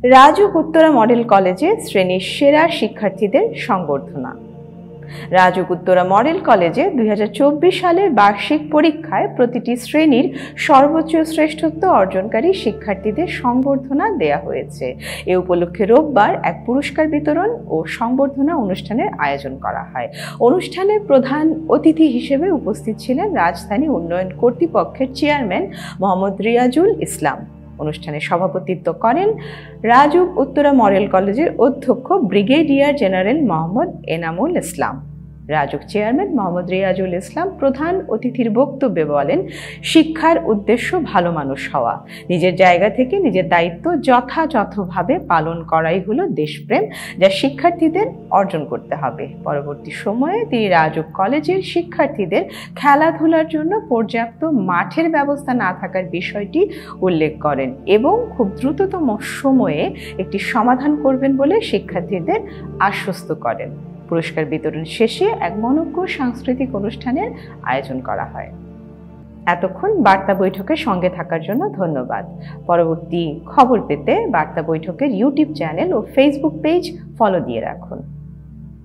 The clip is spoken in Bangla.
রাজউক উত্তরা মডেল কলেজে শ্রেণীর সেরা শিক্ষার্থীদের সংবর্ধনা। রাজউক উত্তরা মডেল কলেজে 2024 সালের বার্ষিক পরীক্ষায় প্রতিটি শ্রেণীর সর্বোচ্চ শ্রেষ্ঠত্ব অর্জনকারী শিক্ষার্থীদের সংবর্ধনা দেয়া হয়েছে। এ উপলক্ষে রোববার এক পুরস্কার বিতরণ ও সংবর্ধনা অনুষ্ঠানের আয়োজন করা হয়। অনুষ্ঠানে প্রধান অতিথি হিসেবে উপস্থিত ছিলেন রাজধানী উন্নয়ন কর্তৃপক্ষের চেয়ারম্যান মোহাম্মদ রিয়াজুল ইসলাম। অনুষ্ঠানে সভাপতিত্ব করেন রাজউক উত্তরা মডেল কলেজের অধ্যক্ষ ব্রিগেডিয়ার জেনারেল মোহাম্মদ এনামুল ইসলাম। রাজউক চেয়ারম্যান মোহাম্মদ রিয়াজুল ইসলাম প্রধান অতিথির বক্তব্যে বলেন, শিক্ষার উদ্দেশ্য ভালো মানুষ হওয়া, নিজের জায়গা থেকে নিজের দায়িত্ব যথাযথভাবে পালন করাই হলো দেশপ্রেম, যা শিক্ষার্থীদের অর্জন করতে হবে। পরবর্তী সময়ে তিনি রাজউক কলেজের শিক্ষার্থীদের খেলাধুলার জন্য পর্যাপ্ত মাঠের ব্যবস্থা না থাকার বিষয়টি উল্লেখ করেন এবং খুব দ্রুততম সময়ে একটি সমাধান করবেন বলে শিক্ষার্থীদের আশ্বস্ত করেন। পুরস্কার বিতরণ শেষে এক মনোজ্ঞ সাংস্কৃতিক অনুষ্ঠানের আয়োজন করা হয়। এতক্ষণ বার্তা বৈঠকের সঙ্গে থাকার জন্য ধন্যবাদ। পরবর্তী খবর পেতে বার্তা বৈঠকের ইউটিউব চ্যানেল ও ফেসবুক পেজ ফলো দিয়ে রাখুন।